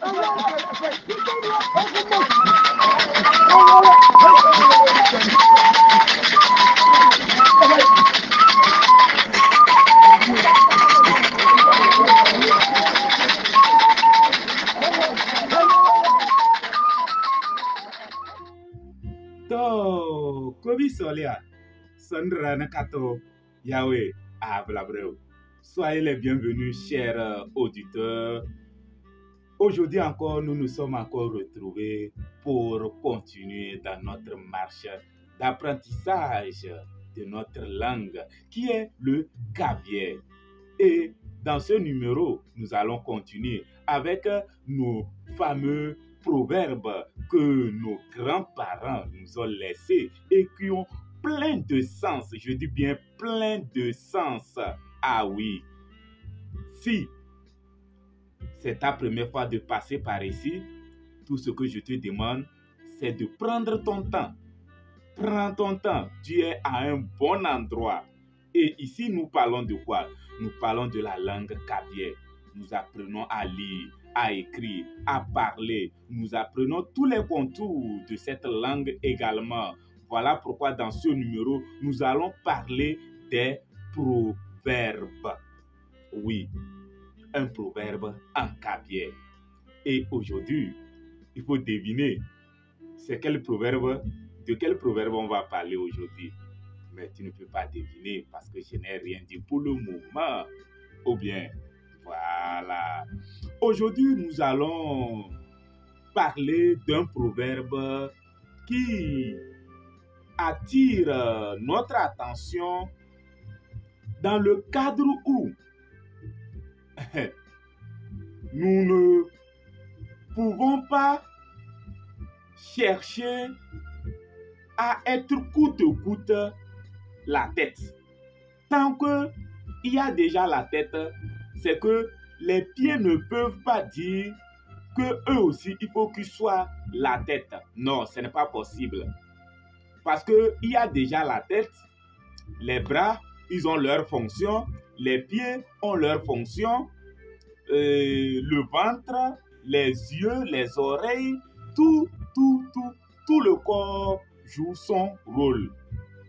To, Kobi Solia, Sandra Nakato, Yahweh, Ablabreu. Soyez les bienvenus, chers auditeurs. Aujourd'hui encore, nous nous sommes encore retrouvés pour continuer dans notre marche d'apprentissage de notre langue, qui est le Kabye. Et dans ce numéro, nous allons continuer avec nos fameux proverbes que nos grands-parents nous ont laissés et qui ont plein de sens. Je dis bien plein de sens. Ah oui. Si c'est ta première fois de passer par ici, tout ce que je te demande, c'est de prendre ton temps. Prends ton temps. Tu es à un bon endroit. Et ici, nous parlons de quoi? Nous parlons de la langue Kabye. Nous apprenons à lire, à écrire, à parler. Nous apprenons tous les contours de cette langue également. Voilà pourquoi dans ce numéro, nous allons parler des proverbes. Oui, un proverbe en Kabye. Et aujourd'hui, il faut deviner de quel proverbe on va parler aujourd'hui. Mais tu ne peux pas deviner parce que je n'ai rien dit pour le moment. Ou bien, voilà. Aujourd'hui, nous allons parler d'un proverbe qui attire notre attention dans le cadre où nous ne pouvons pas chercher à être coûte que coûte la tête. Tant qu'il y a déjà la tête, c'est que les pieds ne peuvent pas dire que eux aussi, il faut qu'ils soient la tête. Non, ce n'est pas possible. Parce qu'il y a déjà la tête, les bras, ils ont leur fonction, les pieds ont leur fonction, le ventre, les yeux, les oreilles, tout le corps joue son rôle.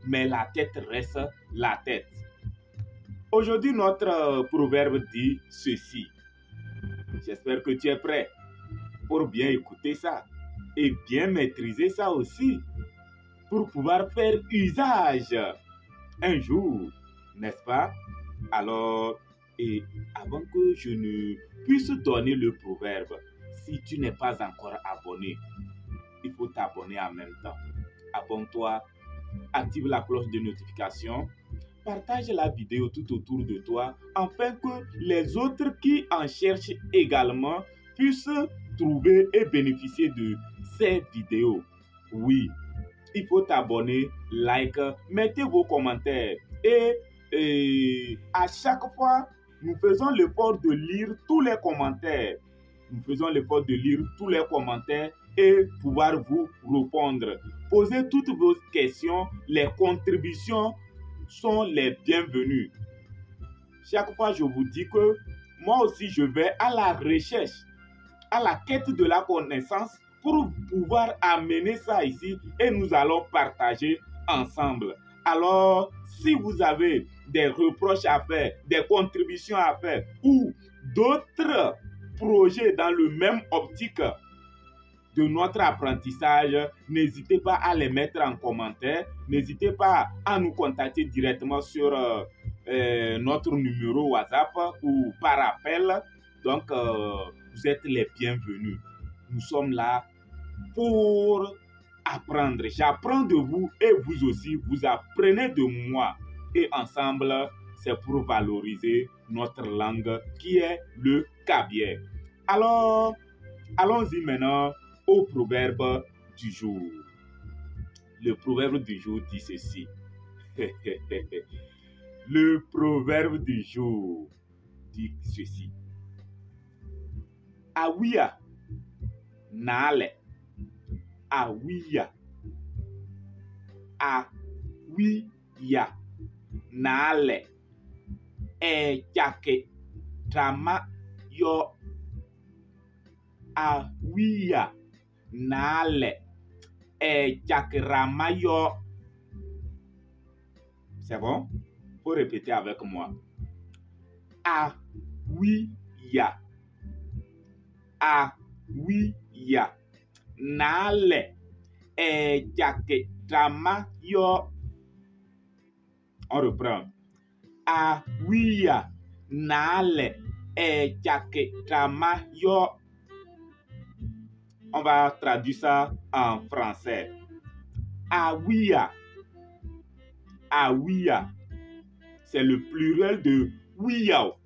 Mais la tête reste la tête. Aujourd'hui, notre proverbe dit ceci. J'espère que tu es prêt pour bien écouter ça et bien maîtriser ça aussi pour pouvoir faire usage un jour, n'est-ce pas? Alors, et avant que je ne puisse donner le proverbe, si tu n'es pas encore abonné, il faut t'abonner en même temps. Abonne-toi, active la cloche de notification, partage la vidéo tout autour de toi afin que les autres qui en cherchent également puissent trouver et bénéficier de ces vidéos. Oui, il faut t'abonner, like, mettez vos commentaires et à chaque fois, nous faisons l'effort de lire tous les commentaires. Nous faisons l'effort de lire tous les commentaires et pouvoir vous répondre. Posez toutes vos questions, les contributions sont les bienvenues. Chaque fois, je vous dis que moi aussi, je vais à la recherche, à la quête de la connaissance pour pouvoir amener ça ici et nous allons partager ensemble. Alors, si vous avez des reproches à faire, des contributions à faire ou d'autres projets dans le même optique de notre apprentissage, n'hésitez pas à les mettre en commentaire. N'hésitez pas à nous contacter directement sur notre numéro WhatsApp ou par appel. Donc, vous êtes les bienvenus. Nous sommes là pour apprendre. J'apprends de vous et vous aussi, vous apprenez de moi. Et ensemble, c'est pour valoriser notre langue qui est le Kabye. Alors, allons-y maintenant au proverbe du jour. Le proverbe du jour dit ceci. Le proverbe du jour dit ceci. Awiya nale. Awiya. Awiya nale. Ejake drama yo Awia nale chakramayo. C'est bon? Faut répéter avec moi. Awia. Awia nale chakramayo. On reprend. Awia nale chakramayo. On va traduire ça en français. Awia. Awia. C'est le pluriel de Wiyao.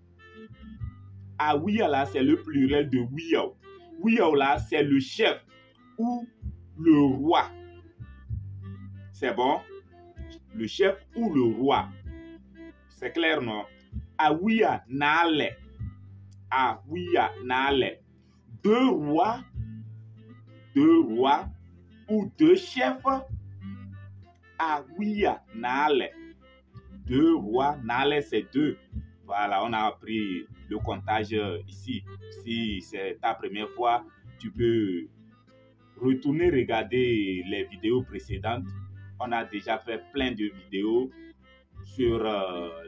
Awia là, c'est le pluriel de Wiyao. Wiyao là, c'est le chef ou le roi. C'est bon? Le chef ou le roi. C'est clair, non? Awia nale. Awia nale. Deux rois ou deux chefs. Awia nale. Deux rois, nale c'est deux. Voilà, on a appris le comptage ici. Si c'est ta première fois, tu peux retourner regarder les vidéos précédentes. On a déjà fait plein de vidéos sur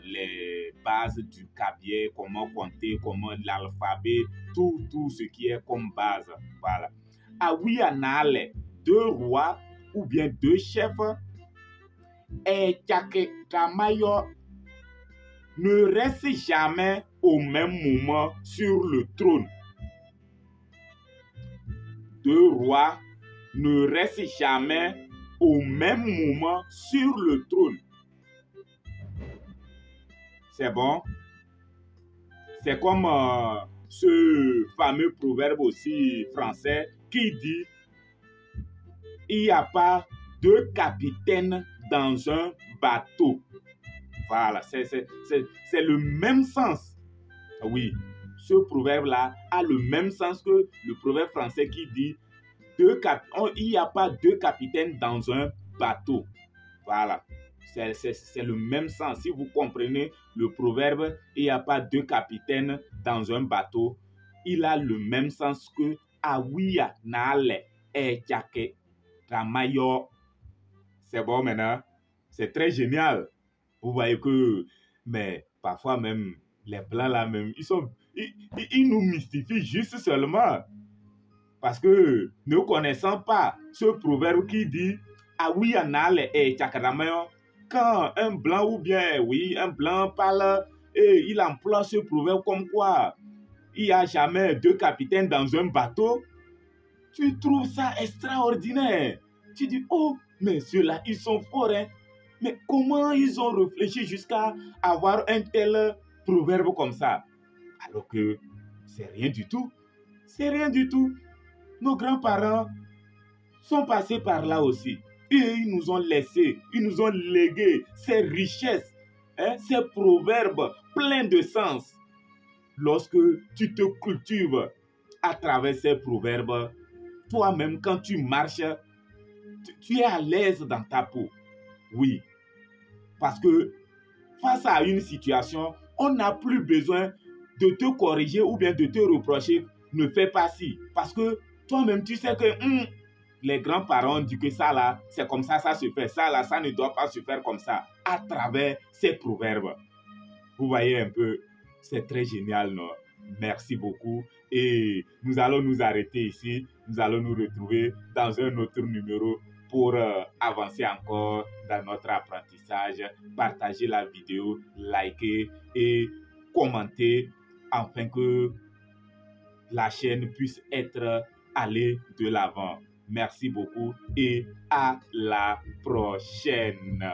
les bases du cabier, comment compter, comment l'alphabet, tout ce qui est comme base. Voilà. Awia nale, deux rois ou bien deux chefs. Et chakramayo ne reste jamais au même moment sur le trône. Deux rois ne restent jamais au même moment sur le trône. C'est bon? C'est comme ce fameux proverbe aussi français qui dit « Il n'y a pas deux capitaines dans un bateau. » Voilà, c'est le même sens. Oui, ce proverbe-là a le même sens que le proverbe français qui dit il n'y a pas deux capitaines dans un bateau. Voilà, c'est le même sens. Si vous comprenez le proverbe, il n'y a pas deux capitaines dans un bateau, il a le même sens que Awia nale e chakramayo. C'est bon maintenant? C'est très génial. Vous voyez que, mais parfois même, les Blancs là même, ils nous mystifient juste seulement. Parce que ne connaissant pas ce proverbe qui dit Awia nale e chakramayo, quand un Blanc ou bien, oui, un Blanc parle et il emploie ce proverbe comme quoi il n'y a jamais deux capitaines dans un bateau, tu trouves ça extraordinaire. Tu dis, oh, mais ceux-là, ils sont forts, hein. Mais comment ils ont réfléchi jusqu'à avoir un tel proverbe comme ça? Alors que c'est rien du tout. C'est rien du tout. Nos grands-parents sont passés par là aussi. Et ils nous ont laissé, ils nous ont légué ces richesses, hein, ces proverbes pleins de sens. Lorsque tu te cultives à travers ces proverbes, toi-même, quand tu marches, tu es à l'aise dans ta peau. Oui, parce que face à une situation, on n'a plus besoin de te corriger ou bien de te reprocher, ne fais pas ci. Parce que toi-même, tu sais que les grands-parents disent que ça là, c'est comme ça se fait. Ça là, ça ne doit pas se faire comme ça, à travers ces proverbes. Vous voyez un peu, c'est très génial, non? Merci beaucoup. Et nous allons nous arrêter ici. Nous allons nous retrouver dans un autre numéro pour avancer encore dans notre apprentissage. Partagez la vidéo, likez et commentez afin que la chaîne puisse être allée de l'avant. Merci beaucoup et à la prochaine.